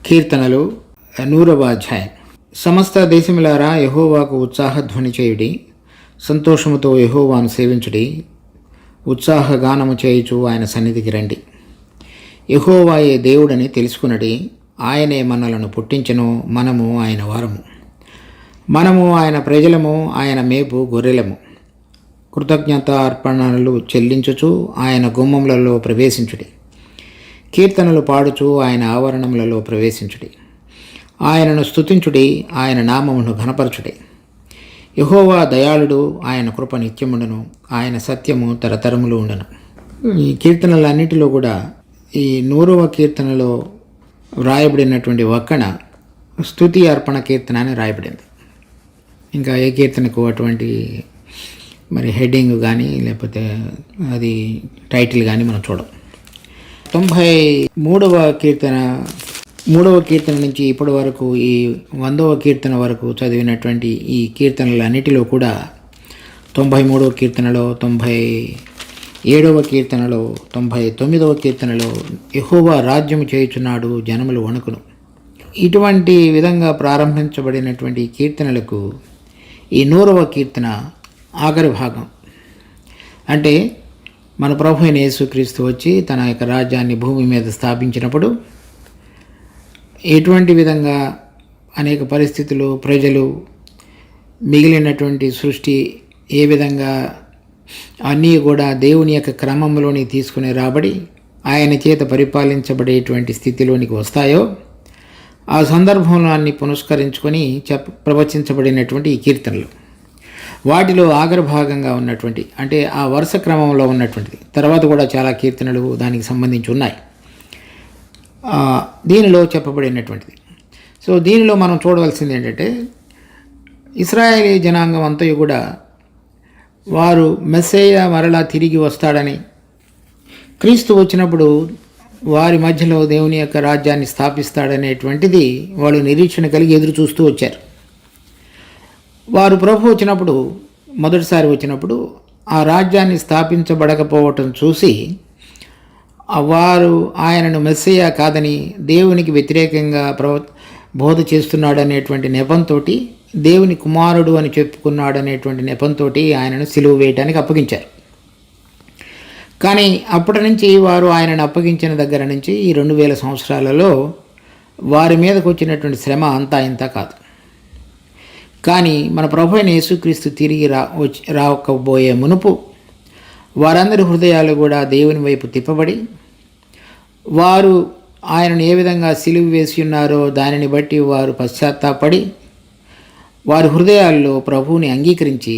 కీర్తనలు 100వ అధ్యాయం. సమస్త దేశములారా యెహోవాకు ఉత్సాహధ్వని చేయుడి, సంతోషముతో యెహోవాను సేవించుడి, ఉత్సాహగానము చేయుచు ఆయన సన్నిధికి రండి. యెహోవాయే దేవుడని తెలుసుకునడి, ఆయనే మనలను పుట్టించెను, మనము ఆయన వారము. మనము ఆయన ప్రజలము, ఆయన మేపు గొర్రెలము. కృతజ్ఞత అర్పణలు చెల్లించుచు ఆయన గుమ్మములలో ప్రవేశించుడి. కీర్తనలు పాడుచు ఆయన ఆవరణములలో ప్రవేశించుడి. ఆయనను స్తుతించుడి, ఆయన నామమును ఘనపరచుడి. యెహోవా దయాళుడు, ఆయన కృప నిత్యముండును, ఆయన సత్యము తరతరములు ఉండును. ఈ కీర్తనలన్నిటిలో కూడా ఈ 100వ కీర్తనలో వ్రాయబడినటువంటి ఒక్కన స్తుతి అర్పణ కీర్తన అని రాయబడింది. ఇంకా ఏ కీర్తనకు అటువంటి హెడ్డింగ్ కానీ లేకపోతే అది టైటిల్ కానీ మనం చూడం. 93వ కీర్తన, 3వ కీర్తన నుంచి ఇప్పటి వరకు ఈ 100వ కీర్తన వరకు చదివినటువంటి ఈ కీర్తనలన్నిటిలో కూడా 93వ కీర్తనలో, 97వ కీర్తనలో, 99వ కీర్తనలో యెహోవా రాజ్యము చేయుచున్నాడు, జనములు వణుకును. ఇటువంటి విధంగా ప్రారంభించబడినటువంటి కీర్తనలకు ఈ 100వ కీర్తన ఆఖరి భాగం. అంటే మన ప్రభు అయిన యేసుక్రీస్తు వచ్చి తన యొక్క రాజ్యాన్ని భూమి మీద స్థాపించినప్పుడు ఎటువంటి విధంగా అనేక పరిస్థితులు, ప్రజలు, మిగిలినటువంటి సృష్టి ఏ విధంగా అన్నీ కూడా దేవుని యొక్క క్రమంలోని తీసుకుని రాబడి ఆయన చేత పరిపాలించబడేటువంటి స్థితిలోనికి వస్తాయో ఆ సందర్భంలో అన్ని పునస్కరించుకొని ప్రవచించబడినటువంటి ఈ కీర్తనలు. వాటిలో ఆగ్రభాగంగా ఉన్నటువంటి, అంటే ఆ వరుస క్రమంలో ఉన్నటువంటిది, తర్వాత కూడా చాలా కీర్తనలు దానికి సంబంధించి ఉన్నాయి, దీనిలో చెప్పబడినటువంటిది. సో దీనిలో మనం చూడవలసింది ఏంటంటే, ఇశ్రాయేలీ జనాంగం అంతయు కూడా వారు మెస్సయ్య మరలా తిరిగి వస్తాడని, క్రీస్తు వచ్చినప్పుడు వారి మధ్యలో దేవుని యొక్క రాజ్యాన్ని స్థాపిస్తాడనేటువంటిది వాళ్ళు నిరీక్షణ కలిగి ఎదురు చూస్తూ వచ్చారు. వారు ప్రభు వచ్చినప్పుడు, మొదటిసారి వచ్చినప్పుడు ఆ రాజ్యాన్ని స్థాపించబడకపోవటం చూసి వారు ఆయనను మెస్సయ్య కాదని, దేవునికి వ్యతిరేకంగా బోధ చేస్తున్నాడనేటువంటి నెపంతో, దేవుని కుమారుడు అని చెప్పుకున్నాడనేటువంటి నెపంతో ఆయనను సిలువ వేయడానికి అప్పగించారు. కానీ అప్పటి నుంచి వారు ఆయనను అప్పగించిన దగ్గర నుంచి ఈ 2000 సంవత్సరాలలో వారి మీదకు వచ్చినటువంటి శ్రమ అంతా ఇంత కాదు. కానీ మన ప్రభు అయిన యేసుక్రీస్తు తిరిగి రాకపోయే మునుపు వారందరి హృదయాలు కూడా దేవుని వైపు తిప్పబడి, వారు ఆయనను ఏ విధంగా సిలువ వేసి ఉన్నారో దానిని బట్టి వారు పశ్చాత్తాపడి వారి హృదయాల్లో ప్రభువుని అంగీకరించి,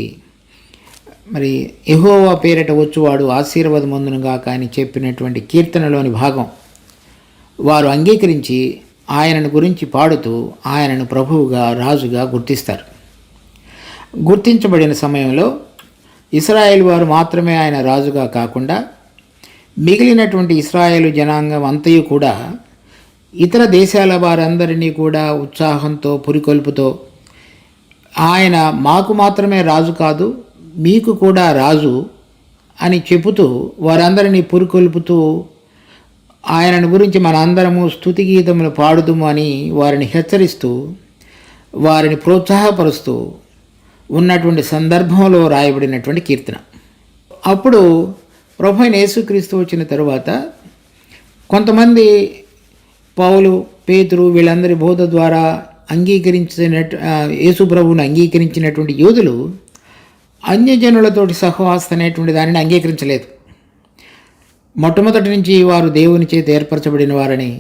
యెహోవా పేరిట వచ్చువాడు ఆశీర్వాదమందునుగాక అని చెప్పినటువంటి కీర్తనలోని భాగం వారు అంగీకరించి ఆయనను గురించి పాడుతూ ఆయనను ప్రభువుగా, రాజుగా గుర్తిస్తారు. గుర్తించబడిన సమయంలో ఇశ్రాయేలు వారు మాత్రమే ఆయన రాజుగా కాకుండా మిగిలినటువంటి ఇశ్రాయేలు జనాంగం అంతయు కూడా ఇతర దేశాల వారందరినీ కూడా ఉత్సాహంతో, పురికొల్పుతో ఆయన మాకు మాత్రమే రాజు కాదు, మీకు కూడా రాజు అని చెబుతూ వారందరినీ పురికొల్పుతూ ఆయనను గురించి మనందరము స్తుతి గీతములు పాడుదుము అని వారిని హెచ్చరిస్తూ వారిని ప్రోత్సాహపరుస్తూ ఉన్నటువంటి సందర్భంలో రాయబడినటువంటి కీర్తన. అప్పుడు ప్రభు అయిన యేసుక్రీస్తు వచ్చిన తరువాత కొంతమంది పౌలు, పేతురు వీళ్ళందరి బోధ ద్వారా యేసు ప్రభువును అంగీకరించినటువంటి యోధులు అన్యజనులతోటి సహవాసత అనేటువంటి దానిని అంగీకరించలేదు. మొట్టమొదటి నుంచి వారు దేవుని చేత ఏర్పరచబడిన వారని,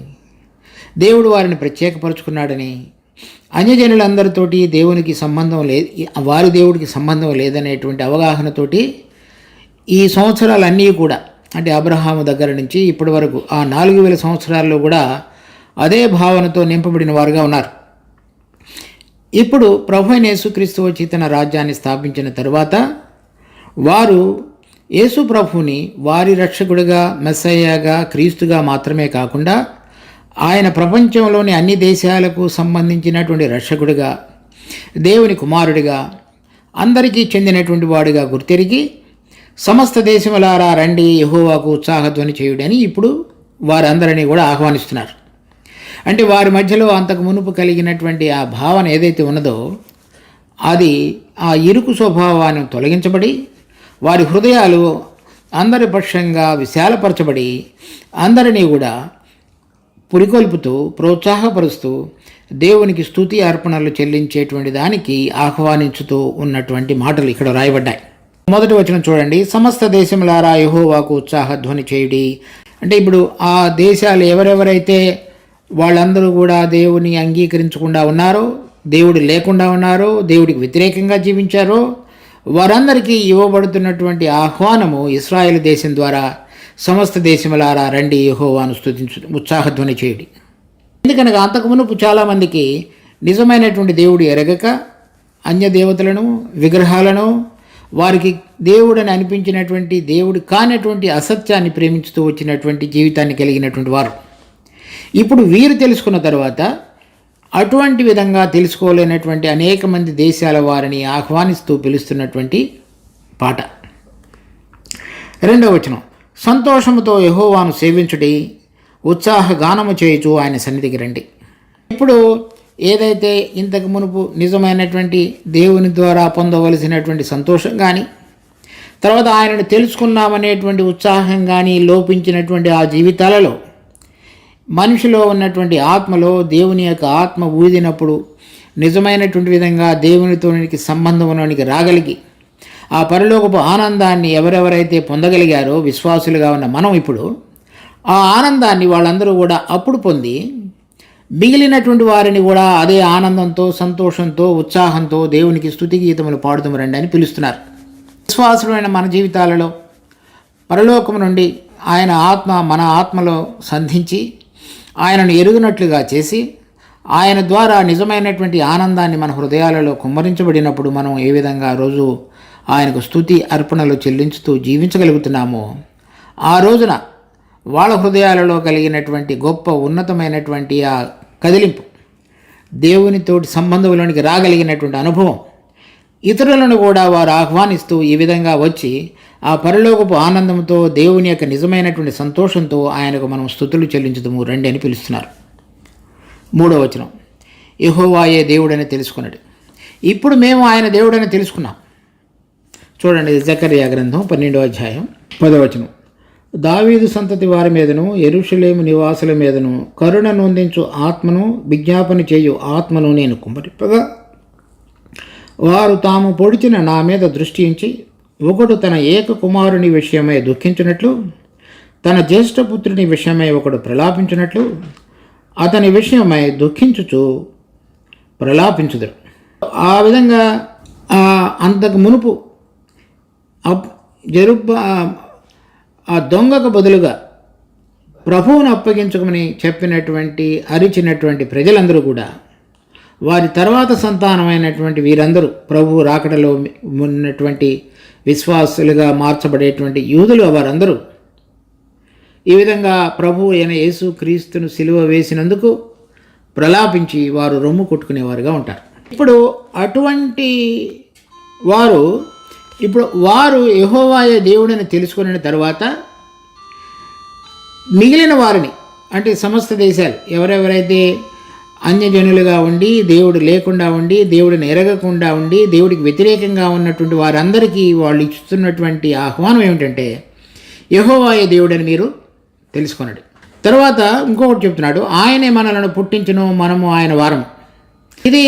దేవుడు వారిని ప్రత్యేకపరుచుకున్నాడని, అన్యజనులందరితోటి దేవునికి సంబంధం లేదు, వారి దేవుడికి సంబంధం లేదనేటువంటి అవగాహనతోటి ఈ సంవత్సరాలన్నీ కూడా, అంటే అబ్రహాము దగ్గర నుంచి ఇప్పటి వరకు ఆ 4000 సంవత్సరాల్లో కూడా అదే భావనతో నింపబడిన వారుగా ఉన్నారు. ఇప్పుడు ప్రభు అయిన యేసుక్రీస్తు వచ్చి తన రాజ్యాన్ని స్థాపించిన తరువాత వారు యేసు ప్రభువుని వారి రక్షకుడిగా, మెస్సయ్యగా, క్రీస్తుగా మాత్రమే కాకుండా ఆయన ప్రపంచంలోని అన్ని దేశాలకు సంబంధించినటువంటి రక్షకుడిగా, దేవుని కుమారుడిగా, అందరికీ చెందినటువంటి వాడిగా గుర్తెరిగి సమస్త దేశములారా రండి, యెహోవాకు ఉత్సాహధ్వని చేయుడని ఇప్పుడు వారందరినీ కూడా ఆహ్వానిస్తున్నారు. అంటే వారి మధ్యలో అంతకు మునుపు కలిగినటువంటి ఆ భావన ఏదైతే ఉన్నదో అది ఆ ఇరుకు స్వభావాన్ని తొలగించబడి వారి హృదయాలు అందరి పక్షంగా విశాలపరచబడి అందరినీ కూడా పురికొల్పుతూ ప్రోత్సాహపరుస్తూ దేవునికి స్తుతి అర్పణలు చెల్లించేటువంటి దానికి ఆహ్వానించుతూ ఉన్నటువంటి మాటలు ఇక్కడ రాయబడ్డాయి. మొదటి వచనం చూడండి, సమస్త దేశములారా యెహోవాకు ఉత్సాహధ్వని చేయుడి. అంటే ఇప్పుడు ఆ దేశాలు ఎవరెవరైతే వాళ్ళందరూ కూడా దేవుని అంగీకరించకుండా ఉన్నారో, దేవుడు లేకుండా ఉన్నారో, దేవుడికి వ్యతిరేకంగా జీవించారో వారందరికీ ఇవ్వబడుతున్నటువంటి ఆహ్వానము ఇశ్రాయేలు దేశం ద్వారా సమస్త దేశములారా రండి యెహోవాను స్తుతించు ఉత్సాహధ్వని చేయుడి. ఎందుకనగా అంతకు మునుపు చాలామందికి నిజమైనటువంటి దేవుడు ఎరగక అన్య దేవతలను విగ్రహాలను వారికి దేవుడని అనిపించినటువంటి దేవుడు కానటువంటి అసత్యాన్ని ప్రేమించుతూ వచ్చినటువంటి జీవితాన్ని కలిగినటువంటి వారు ఇప్పుడు వీరు తెలుసుకున్న తర్వాత అటువంటి విధంగా తెలుసుకోలేనటువంటి అనేక మంది దేశాల వారిని ఆహ్వానిస్తూ పిలుస్తున్నటువంటి పాట. రెండవ వచనం, సంతోషముతో యెహోవాను సేవించుడి, ఉత్సాహ గానము చేయుచు ఆయన సన్నిధికి రండి. ఇప్పుడు ఏదైతే ఇంతకు మునుపు నిజమైనటువంటి దేవుని ద్వారా పొందవలసినటువంటి సంతోషం కానీ తర్వాత ఆయనను తెలుసుకున్నామనేటువంటి ఉత్సాహం కానీ లోపించినటువంటి ఆ జీవితాలలో మనిషిలో ఉన్నటువంటి ఆత్మలో దేవుని యొక్క ఆత్మ ఊదినప్పుడు నిజమైనటువంటి విధంగా దేవునితోనికి సంబంధంలోనికి రాగలిగి ఆ పరలోకపు ఆనందాన్ని ఎవరెవరైతే పొందగలిగారో విశ్వాసులుగా ఉన్న మనం ఇప్పుడు ఆ ఆనందాన్ని వాళ్ళందరూ కూడా అప్పుడు పొంది మిగిలినటువంటి వారిని కూడా అదే ఆనందంతో సంతోషంతో ఉత్సాహంతో దేవునికి స్తుతి గీతములు పాడుతూ రండి అని పిలుస్తున్నారు. విశ్వాసులైన మన జీవితాలలో పరలోకము నుండి ఆయన ఆత్మ మన ఆత్మలో సంధించి ఆయనను ఎరుగునట్లుగా చేసి ఆయన ద్వారా నిజమైనటువంటి ఆనందాన్ని మన హృదయాలలో కుమ్మరించబడినప్పుడు మనం ఏ విధంగా రోజు ఆయనకు స్తుతి అర్పణలు చెల్లించుతూ జీవించగలుగుతున్నామో ఆ రోజున వాళ్ళ హృదయాలలో కలిగినటువంటి గొప్ప ఉన్నతమైనటువంటి ఆ కదిలింపు దేవునితోటి సంబంధంలోనికి రాగలిగినటువంటి అనుభవం ఇతరులను కూడా వారు ఆహ్వానిస్తూ ఈ విధంగా వచ్చి ఆ పరలోకపు ఆనందంతో దేవుని యొక్క నిజమైనటువంటి సంతోషంతో ఆయనకు మనం స్తుతులు చెల్లించుదాము రండి అని పిలుస్తున్నారు. మూడవ వచనం, యెహోవాయే దేవుడని తెలుసుకున్నాడు. ఇప్పుడు మేము ఆయన దేవుడని తెలుసుకున్నాం. చూడండి, జకర్యా గ్రంథం 12వ అధ్యాయం 10వ వచనం, దావీదు సంతతి వారి మీదను యెరూషలేము నివాసుల మీదను కరుణ నొందించు ఆత్మను విజ్ఞాపన చేయు ఆత్మను నేను కుమ్మరింపగా వారు తాము పొడిచిన నా మీద దృష్టి ఉంచి ఒకడు తన ఏక కుమారుని విషయమై దుఃఖించినట్లు తన జ్యేష్ఠపుత్రుని విషయమై ఒకడు ప్రలాపించినట్లు అతని విషయమై దుఃఖించుచు ప్రలాపించుదురు. ఆ విధంగా అంతకు మునుపు ఆ దొంగకు బదులుగా ప్రభువును అప్పగించమని చెప్పినటువంటి అరిచినటువంటి ప్రజలందరూ కూడా వారి తర్వాత సంతానమైనటువంటి వీరందరూ ప్రభు రాకడలో ఉన్నటువంటి విశ్వాసులుగా మార్చబడేటువంటి యూదులు వారందరూ ఈ విధంగా ప్రభు అయిన యేసు క్రీస్తును సిలువ వేసినందుకు ప్రలాపించి వారు రొమ్ము కొట్టుకునేవారుగా ఉంటారు. ఇప్పుడు అటువంటి వారు యెహోవాయే దేవుడని తెలుసుకున్న తర్వాత మిగిలిన వారిని అంటే సమస్త దేశాలు ఎవరెవరైతే అన్యజనులుగా ఉండి దేవుడు లేకుండా ఉండి దేవుడిని ఎరగకుండా ఉండి దేవుడికి వ్యతిరేకంగా ఉన్నటువంటి వారందరికీ వాళ్ళు ఇస్తున్నటువంటి ఆహ్వానం ఏమిటంటే యెహోవాయే దేవుడని మీరు తెలుసుకున్నాడు. తర్వాత ఇంకొకటి చెప్తున్నాడు, ఆయనే మనలను పుట్టించును, మనము ఆయన వారము. ఇది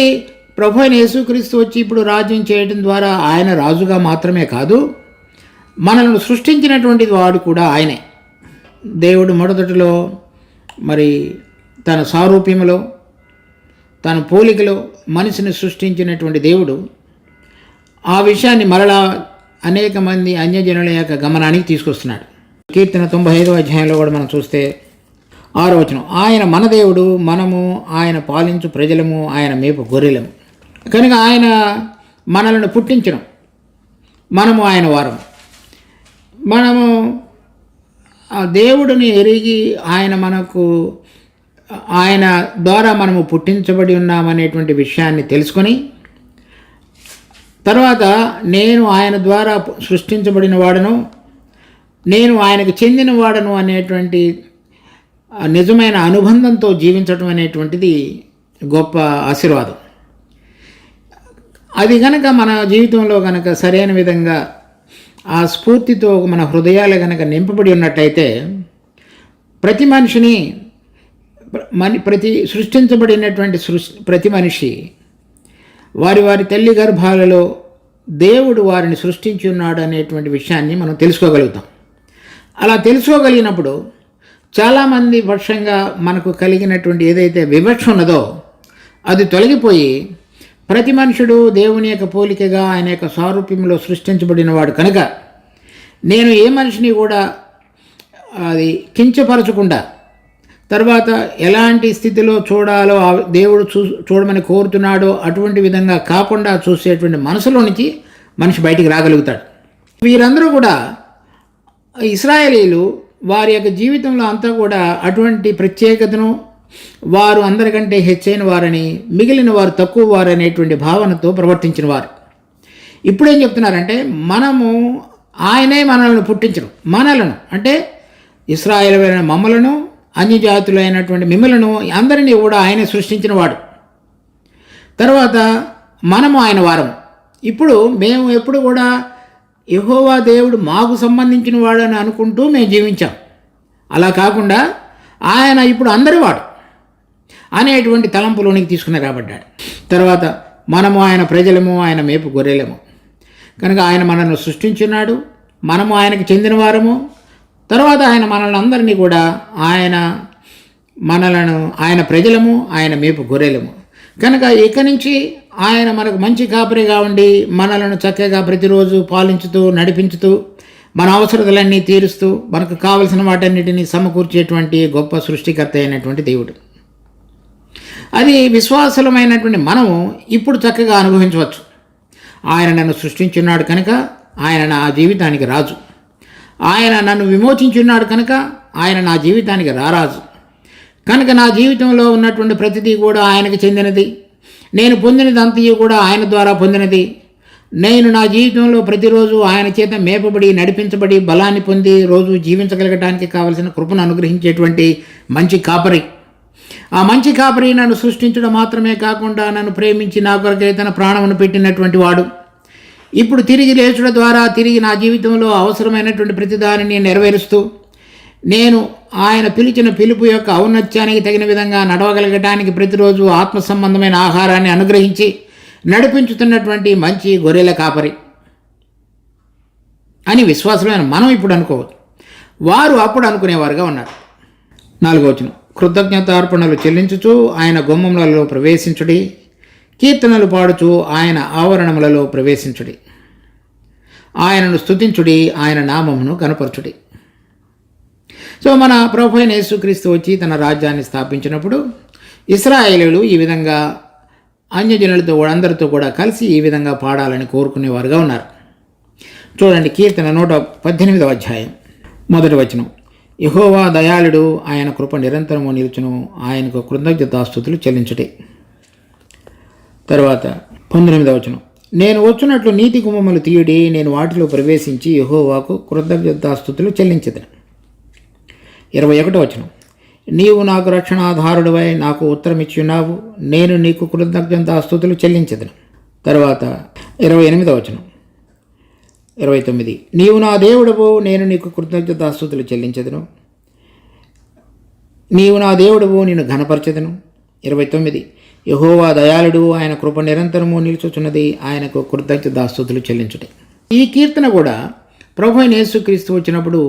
ప్రభు అయిన యేసుక్రీస్తు వచ్చి ఇప్పుడు రాజ్యం చేయడం ద్వారా ఆయన రాజుగా మాత్రమే కాదు, మనల్ని సృష్టించినటువంటి వాడు కూడా ఆయనే. దేవుడు మొదటిలో మరి తన సారూప్యములో తన పోలికలో మనిషిని సృష్టించినటువంటి దేవుడు ఆ విషయాన్ని మరలా అనేక మంది అన్యజనుల యొక్క గమనానికి తీసుకొస్తున్నాడు. కీర్తన 95వ అధ్యాయంలో కూడా మనం చూస్తే 6వ వచనం, ఆయన మన దేవుడు, మనము ఆయన పాలించు ప్రజలము, ఆయన మేపు గొర్రెలము. కనుక ఆయన మనలను పుట్టించడం, మనము ఆయన వారము. మనము ఆ దేవుడిని ఎరిగి ఆయన ద్వారా మనము పుట్టించబడి ఉన్నామనేటువంటి విషయాన్ని తెలుసుకొని తర్వాత నేను ఆయన ద్వారా సృష్టించబడిన వాడను, నేను ఆయనకు చెందిన వాడను అనేటువంటి నిజమైన అనుబంధంతో జీవించడం అనేటువంటిది గొప్ప ఆశీర్వాదం. అది కనుక మన జీవితంలో కనుక సరైన విధంగా ఆ స్ఫూర్తితో మన హృదయాలు కనుక నింపబడి ఉన్నట్టయితే ప్రతి మనిషిని సృష్టించబడినటువంటి ప్రతి మనిషి వారి వారి తల్లి గర్భాలలో దేవుడు వారిని సృష్టించి ఉన్నాడు అనేటువంటి విషయాన్ని మనం తెలుసుకోగలుగుతాం. అలా తెలుసుకోగలిగినప్పుడు చాలామంది పక్షంగా మనకు కలిగినటువంటి ఏదైతే వివక్ష ఉన్నదో అది తొలగిపోయి ప్రతి మనుషుడు దేవుని యొక్క పోలికగా ఆయన యొక్క సారూప్యంలో సృష్టించబడిన వాడు కనుక నేను ఏ మనిషిని కూడా అది కించపరచకుండా తర్వాత ఎలాంటి స్థితిలో చూడాలో దేవుడు చూడమని కోరుతున్నాడో అటువంటి విధంగా కాకుండా చూసేటువంటి మనసులో నుంచి మనిషి బయటికి రాగలుగుతాడు. వీరందరూ కూడా ఇశ్రాయేలీలు వారి యొక్క జీవితంలో అంతా కూడా అటువంటి ప్రత్యేకతను వారు అందరికంటే హెచ్చైన వారని మిగిలిన వారు తక్కువ వారు అనేటువంటి భావనతో ప్రవర్తించిన వారు. ఇప్పుడేం చెప్తున్నారంటే ఆయనే మనల్ని పుట్టించడం, మనలను అంటే ఇశ్రాయేలులైన మమ్మలను అన్యజాతులైనటువంటి మిమ్మలను అందరినీ కూడా ఆయనే సృష్టించిన వాడు. తర్వాత మనము ఆయన వారము. ఇప్పుడు మేము ఎప్పుడు కూడా యెహోవా దేవుడు మాకు సంబంధించిన వాడు అని అనుకుంటూ మేము జీవించాం. అలా కాకుండా ఆయన ఇప్పుడు అందరి వాడు అనేటువంటి తలంపులోనికి తీసుకుని రాబడ్డాడు. తర్వాత మనము ఆయన ప్రజలము, ఆయన మేపు గొర్రెలము కనుక ఆయన మనల్ని సృష్టించున్నాడు, మనము ఆయనకు చెందిన వారము. తర్వాత ఆయన మనల్ని అందరినీ కూడా ఆయన ప్రజలము, ఆయన మేపు గొర్రెలము కనుక ఇక నుంచి ఆయన మనకు మంచి కాపరిగా ఉండి మనలను చక్కగా ప్రతిరోజు పాలించుతూ నడిపించుతూ మన అవసరతలన్నీ తీరుస్తూ మనకు కావలసిన వాటన్నిటినీ సమకూర్చేటువంటి గొప్ప సృష్టికర్త అయినటువంటి దేవుడు. అది విశ్వాసులమైనటువంటి మనము ఇప్పుడు చక్కగా అనుభవించవచ్చు. ఆయన నన్ను సృష్టించున్నాడు కనుక ఆయన నా జీవితానికి రాజు, ఆయన నన్ను విమోచించున్నాడు కనుక ఆయన నా జీవితానికి రారాజు కనుక నా జీవితంలో ఉన్నటువంటి ప్రతిదీ కూడా ఆయనకు చెందినది. నేను పొందినదంతయు కూడా ఆయన ద్వారా పొందినది. నేను నా జీవితంలో ప్రతిరోజు ఆయన చేత మేపబడి నడిపించబడి బలాన్ని పొంది రోజు జీవించగలగటానికి కావలసిన కృపను అనుగ్రహించేటువంటి మంచి కాపరి. ఆ మంచి కాపరి నన్ను సృష్టించడం మాత్రమే కాకుండా నన్ను ప్రేమించి నా కొరకై తన ప్రాణమును పెట్టినటువంటి వాడు ఇప్పుడు తిరిగి లేచుట ద్వారా తిరిగి నా జీవితంలో అవసరమైనటువంటి ప్రతిదానిని నెరవేరుస్తూ నేను ఆయన పిలిచిన పిలుపు యొక్క ఔన్నత్యానికి తగిన విధంగా నడవగలగటానికి ప్రతిరోజు ఆత్మ సంబంధమైన ఆహారాన్ని అనుగ్రహించి నడిపించుతున్నటువంటి మంచి గొర్రెల కాపరి అని విశ్వాసమైన మనం ఇప్పుడు అనుకోవచ్చు. వారు అప్పుడు అనుకునేవారుగా ఉన్నారు. 4వ వచనం, కృతజ్ఞతార్పణలు చెల్లించుచు ఆయన గుమ్మములలో ప్రవేశించుడి, కీర్తనలు పాడుచు ఆయన ఆవరణములలో ప్రవేశించుడి, ఆయనను స్తుతించుడి, ఆయన నామమును కనపరచుడి. సో మన ప్రభువైన యేసుక్రీస్తు వచ్చి తన రాజ్యాన్ని స్థాపించినప్పుడు ఇశ్రాయేలీయులు ఈ విధంగా అన్యజనులతో అందరితో కూడా కలిసి ఈ విధంగా పాడాలని కోరుకునేవారుగా ఉన్నారు. చూడండి, కీర్తన 118వ అధ్యాయం 1వ వచనం, యెహోవా దయాళుడు, ఆయన కృప నిరంతరము నిలుచును, ఆయనకు కృతజ్ఞతాస్తుతులు చెల్లించుటే. తర్వాత 19వ వచనం, నేను వచ్చినట్లు నీతి గుమ్మములు తీయుడి, నేను వాటిలో ప్రవేశించి యెహోవాకు కృతజ్ఞతాస్తుతులు చెల్లించెదను. 21వ వచనం, నీవు నాకు రక్షణాధారుడివై నాకు ఉత్తరమిచ్చున్నావు, నేను నీకు కృతజ్ఞతాస్తుతులు చెల్లించెదను. తర్వాత 28వ వచనం, 29, నీవు నా దేవుడవు, నేను నీకు కృతజ్ఞతాస్తుతులు చెల్లించెదను, నీవు నా దేవుడవు, నేను ఘనపరచెదను. 29, యెహోవా దయాళుడు, ఆయన కృప నిరంతరము నిలుచుచున్నది, ఆయనకు కృతజ్ఞతాస్తుతులు చెల్లించుటే. ఈ కీర్తన కూడా ప్రభువైన యేసుక్రీస్తు వచ్చినప్పుడు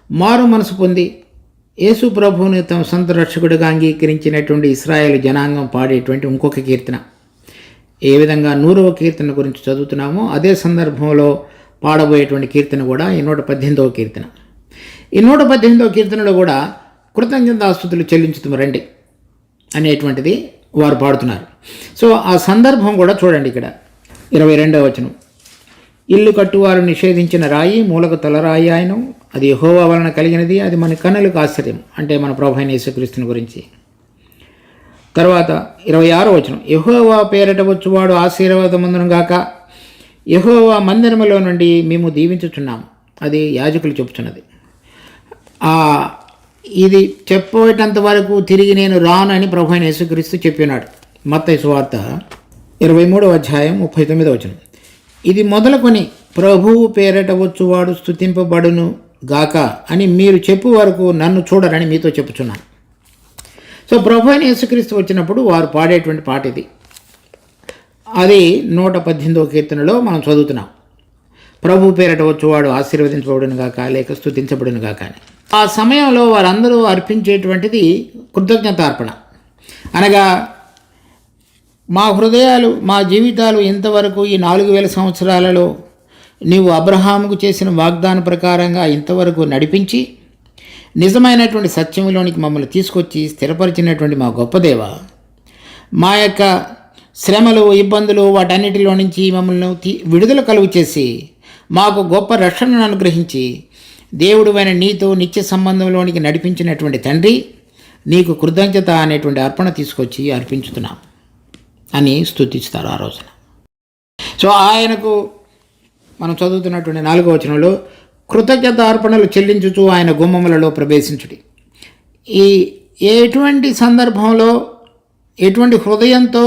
మారు మనసు పొంది యేసు ప్రభువుని తమ సొంత రక్షకుడిగా అంగీకరించినటువంటి ఇశ్రాయేలు జనాంగం పాడేటువంటి ఇంకొక కీర్తన. ఏ విధంగా 100వ కీర్తన గురించి చదువుతున్నామో అదే సందర్భంలో పాడబోయేటువంటి కీర్తన కూడా ఈ 118వ కీర్తన. ఈ 118వ కీర్తనలో కూడా కృతజ్ఞతాస్తుతులు చెల్లించుతాము రండి అనేటువంటిది వారు పాడుతున్నారు. సో ఆ సందర్భం కూడా చూడండి. ఇక్కడ 22వ వచనం, ఇల్లు కట్టువారు నిషేధించిన రాయి, మూలకు తలరాయి ఆయన, అది యెహోవా వలన కలిగినది, అది మన కన్నులకు ఆశ్చర్యం. అంటే మన ప్రభువైన యేసుక్రీస్తుని గురించి. తర్వాత 26వ వచనం, యెహోవా పేరట వచ్చువాడు ఆశీర్వాదమందును గాక, యెహోవా మందిరములో నుండి మేము దీవించుచున్నాము, అది యాజకులు చెప్పుచున్నది. ఇది చెప్పేటంత వరకు తిరిగి నేను రాను అని ప్రభు అయిన యేసుక్రీస్తు చెప్పినాడు. మత్తయి సువార్త 23వ అధ్యాయం 39వ వచనం. ఇది మొదలుకొని ప్రభువు పేరట వచ్చువాడు స్తుతింపబడును గాక అని మీరు చెప్పు వరకు నన్ను చూడరని మీతో చెప్పుచున్నాను. సో ప్రభు అయిన యేసుక్రీస్తు వచ్చినప్పుడు వారు పాడేటువంటి పాట ఇది. అది 118వ కీర్తనలో మనం చదువుతున్నాం. ప్రభు పేరట వచ్చేవాడు ఆశీర్వదించబడును గాక లేక స్తుతించబడును గాక అని. ఆ సమయంలో వారందరూ అర్పించేటువంటిది కృతజ్ఞతార్పణ. అనగా మా హృదయాలు, మా జీవితాలు ఇంతవరకు ఈ 4000 సంవత్సరాలలో నీవు అబ్రహాముకు చేసిన వాగ్దాన ప్రకారంగా ఇంతవరకు నడిపించి నిజమైనటువంటి సత్యంలోనికి మమ్మల్ని తీసుకొచ్చి స్థిరపరిచినటువంటి మా గొప్ప దేవ, మా యొక్క శ్రమలు, ఇబ్బందులు వాటన్నిటిలో నుంచి మమ్మల్ని విడుదల కలుగు చేసి మాకు గొప్ప రక్షణను అనుగ్రహించి దేవుడువైన నీతో నిత్య సంబంధంలోనికి నడిపించినటువంటి తండ్రి, నీకు కృతజ్ఞత అనేటువంటి అర్పణ తీసుకొచ్చి అర్పించుతున్నాం అని స్తుతిస్తారు ఆ రోజున. సో ఆయనకు మనం చదువుతున్నటువంటి 4వ వచనంలో కృతజ్ఞత అర్పణలు చెల్లించుచు ఆయన గుమ్మములలో ప్రవేశించుడి. ఈ ఎటువంటి సందర్భంలో ఎటువంటి హృదయంతో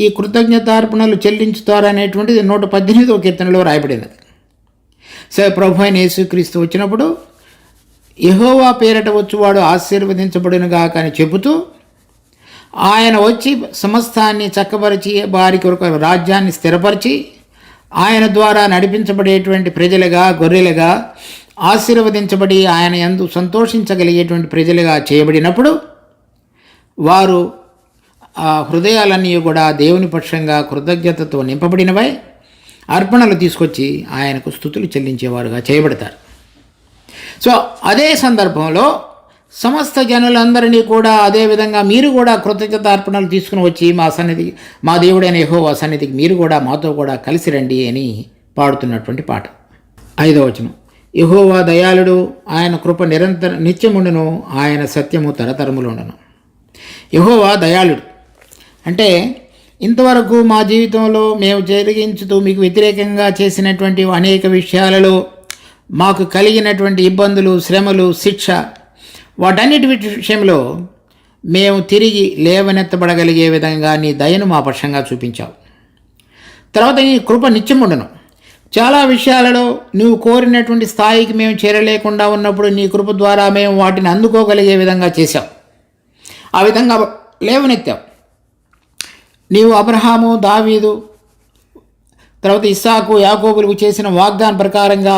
ఈ కృతజ్ఞతార్పణలు చెల్లించుతారనేటువంటిది 118వ కీర్తనలో రాయబడినది. సో ప్రభు అయిన యేసుక్రీస్తు వచ్చినప్పుడు యెహోవా పేరట వచ్చువాడు ఆశీర్వదించబడునుగా అని చెబుతూ ఆయన వచ్చి సమస్తాన్ని చక్కబరిచి వారి కొరకు రాజ్యాన్ని స్థిరపరిచి ఆయన ద్వారా నడిపించబడేటువంటి ప్రజలుగా, గొర్రెలుగా ఆశీర్వదించబడి ఆయన యందు సంతోషించగలిగేటువంటి ప్రజలుగా చేయబడినప్పుడు వారు ఆ హృదయాలన్నీ కూడా దేవుని పక్షంగా కృతజ్ఞతతో నింపబడినవై అర్పణలు తీసుకొచ్చి ఆయనకు స్తుతులు చెల్లించేవారుగా చేయబడతారు. సో అదే సందర్భంలో సమస్త జనులందరినీ కూడా అదేవిధంగా మీరు కూడా కృతజ్ఞత అర్పణలు తీసుకుని వచ్చి మా దేవుడైన యెహోవా సన్నిధికి మీరు కూడా మాతో కూడా కలిసి రండి అని పాడుతున్నటువంటి పాట. 5వ వచనం. యెహోవా దయాళుడు, ఆయన కృప నిత్యముండును, ఆయన సత్యము తరతరములుండును. యెహోవా దయాళుడు అంటే ఇంతవరకు మా జీవితంలో మేము జరిగించుతూ మీకు వ్యతిరేకంగా చేసినటువంటి అనేక విషయాలలో మాకు కలిగినటువంటి ఇబ్బందులు, శ్రమలు, శిక్ష వాటన్నిటి విషయంలో మేము తిరిగి లేవనెత్తబడగలిగే విధంగా నీ దయను మా పక్షంగా చూపించావు. తర్వాత నీ కృప నిత్యముండును. చాలా విషయాలలో నువ్వు కోరినటువంటి స్థాయికి మేము చేరలేకుండా ఉన్నప్పుడు నీ కృప ద్వారా మేము వాటిని అందుకోగలిగే విధంగా చేశావు. ఆ విధంగా లేవనెత్తావు. నీవు అబ్రహాము, దావీదు, తర్వాత ఇస్సాకు, యాకోబులకు చేసిన వాగ్దాన ప్రకారంగా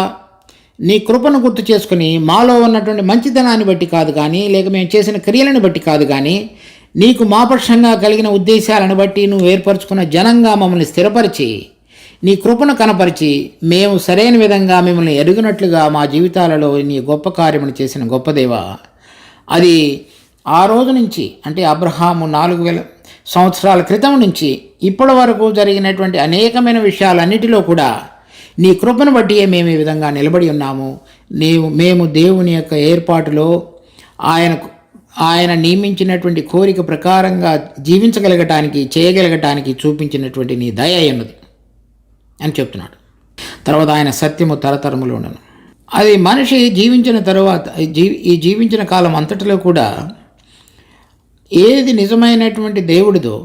నీ కృపను గుర్తు చేసుకుని మాలో ఉన్నటువంటి మంచితనాన్ని బట్టి కాదు కానీ, లేక మేము చేసిన క్రియలను బట్టి కాదు కానీ, నీకు మా పక్షంగా కలిగిన ఉద్దేశాలను బట్టి నువ్వు ఏర్పరచుకున్న జనంగా మమ్మల్ని స్థిరపరిచి నీ కృపను కనపరిచి మేము సరైన విధంగా మిమ్మల్ని ఎరుగునట్లుగా మా జీవితాలలో నీ గొప్ప కార్యమును చేసిన గొప్ప దేవ. అది ఆ రోజు నుంచి అంటే అబ్రహాము 4000 సంవత్సరాల క్రితం నుంచి ఇప్పటి వరకు జరిగినటువంటి అనేకమైన విషయాలన్నిటిలో కూడా నీ కృపను బట్టి మేము ఈ విధంగా నిలబడి ఉన్నాము. మేము దేవుని యొక్క ఏర్పాటులో ఆయన నియమించినటువంటి కోరిక ప్రకారంగా జీవించగలగటానికి, చేయగలగటానికి చూపించినటువంటి నీ దయ అన్నది అని చెప్తున్నాడు. తర్వాత ఆయన సత్యము తరతరములు ఉండను. అది మనిషి జీవించిన తర్వాత ఈ జీవించిన కాలం అంతటిలో కూడా ఏది నిజమైనటువంటి దేవుడిదో,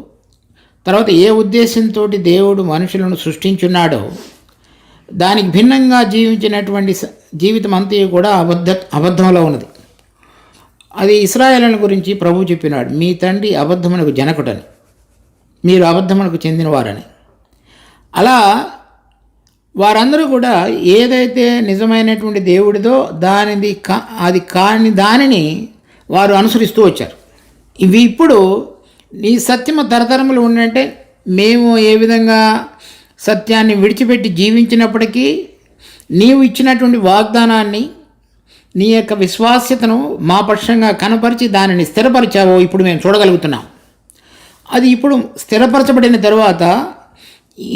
తర్వాత ఏ ఉద్దేశంతో దేవుడు మనుషులను సృష్టించున్నాడో దానికి భిన్నంగా జీవించినటువంటి జీవితం అంతా కూడా అబద్ధంలో ఉన్నది. అది ఇశ్రాయేలుల గురించి ప్రభువు చెప్పినాడు, మీ తండ్రి అబద్ధమునకు జనకుడని, మీరు అబద్ధమునకు చెందినవారని. అలా వారందరూ కూడా ఏదైతే నిజమైనటువంటి దేవుడిదో అది కాని దానిని వారు అనుసరిస్తూ వచ్చారు. ఇవి ఇప్పుడు నీ సత్యము తరతరములు ఉండంటే మేము ఏ విధంగా సత్యాన్ని విడిచిపెట్టి జీవించినప్పటికీ నీవు ఇచ్చినటువంటి వాగ్దానాన్ని, నీ యొక్క విశ్వాస్యతను మా పక్షంగా కనపరిచి దానిని స్థిరపరిచావో ఇప్పుడు మేము చూడగలుగుతున్నాం. అది ఇప్పుడు స్థిరపరచబడిన తరువాత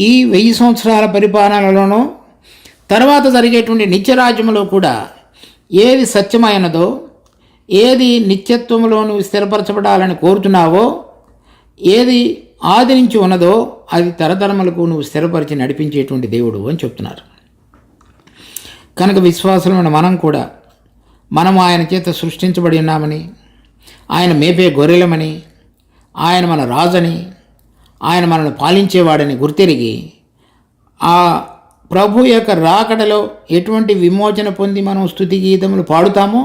ఈ 1000 సంవత్సరాల పరిపాలనలోనూ తర్వాత జరిగేటువంటి నిత్యరాజ్యంలో కూడా ఏది సత్యమైనదో, ఏది నిత్యత్వంలో నువ్వు స్థిరపరచబడాలని కోరుతున్నావో, ఏది ఆది నుంచి ఉన్నదో అది తరతరములకు నువ్వు స్థిరపరిచి నడిపించేటువంటి దేవుడు అని చెప్తున్నారు. కనుక విశ్వాసమైన మనం కూడా మనము ఆయన చేత సృష్టించబడి ఉన్నామని, ఆయన మేపే గొర్రెలమని, ఆయన మన రాజని, ఆయన మనల్ని పాలించేవాడని గుర్తెరిగి ఆ ప్రభు యొక్క రాకడలో ఎటువంటి విమోచన పొంది మనం స్తుతి గీతములు పాడుతామో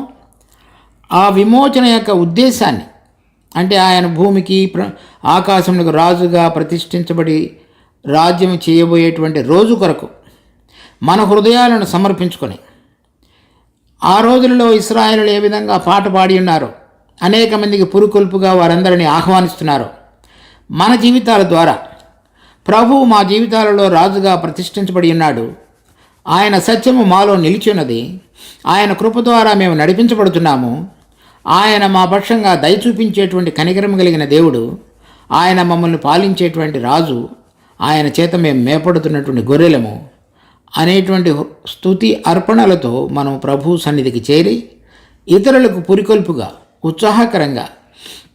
ఆ విమోచన యొక్క ఉద్దేశాన్ని, అంటే ఆయన భూమికి ఆకాశములకు రాజుగా ప్రతిష్ఠించబడి రాజ్యం చేయబోయేటువంటి రోజు కొరకు మన హృదయాలను సమర్పించుకొని, ఆ రోజులలో ఇశ్రాయేలులు ఏ విధంగా పాట పాడి ఉన్నారో, అనేక మందికి పురుకొల్పుగా వారందరినీ ఆహ్వానిస్తున్నారు, మన జీవితాల ద్వారా ప్రభువు మా జీవితాలలో రాజుగా ప్రతిష్ఠించబడి ఉన్నాడు, ఆయన సత్యము మాలో నిలిచి ఉన్నది, ఆయన కృప ద్వారా మేము నడిపించబడుతున్నాము, ఆయన మా పక్షంగా దయ చూపించేటువంటి కనికరం కలిగిన దేవుడు, ఆయన మమ్మల్ని పాలించేటువంటి రాజు, ఆయన చేత మేము మేపడుతున్నటువంటి గొర్రెలము అనేటువంటి స్తుతి అర్పణలతో మనం ప్రభు సన్నిధికి చేరి ఇతరులకు పురికొల్పుగా, ఉత్సాహకరంగా,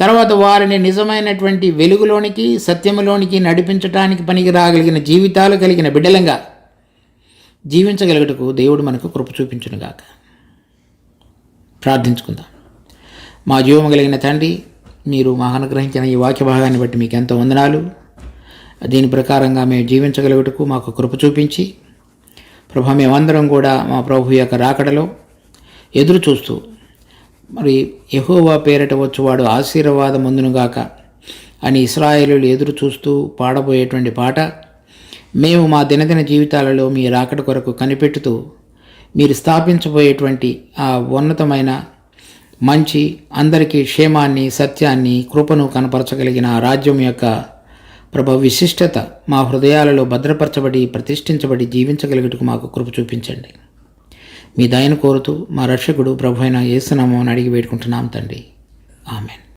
తర్వాత వారిని నిజమైనటువంటి వెలుగులోనికి, సత్యములోనికి నడిపించడానికి పనికి రాగలిగిన జీవితాలు కలిగిన బిడ్డలంగా జీవించగలుగుటకు దేవుడు మనకు కృప చూపించునుగాక. ప్రార్థించుకుందాం. మా జీవము కలిగిన తండ్రి, మీరు మాకు అనుగ్రహించిన ఈ వాక్య భాగాన్ని బట్టి మీకు ఎంతో వందనాలు. దీని ప్రకారంగా మేము జీవించగలుగుటకు మాకు కృప చూపించి, ప్రభు మేమందరం కూడా మా ప్రభు యొక్క రాకడలో ఎదురు చూస్తూ, మరి యెహోవా పేరట వచ్చువాడు ఆశీర్వాదం పొందునుగాక అని ఇశ్రాయేలీయులు ఎదురు చూస్తూ పాడబోయేటువంటి పాట మేము మా దినదిన జీవితాలలో మీ రాకడ కొరకు కనిపెట్టుతూ మీరు స్థాపించబోయేటువంటి ఆ ఉన్నతమైన మంచి, అందరికీ క్షేమాన్ని, సత్యాన్ని, కృపను కనపరచగలిగిన ఆ రాజ్యం యొక్క విశిష్టత మా హృదయాలలో భద్రపరచబడి ప్రతిష్ఠించబడి జీవించగలుగుటకు మాకు కృప చూపించండి. మీ దయను కోరుతూ మా రక్షకుడు ప్రభు అయిన యేసు నామమున అడిగి వేడుకుంటున్నాం తండ్రి. ఆమెన్.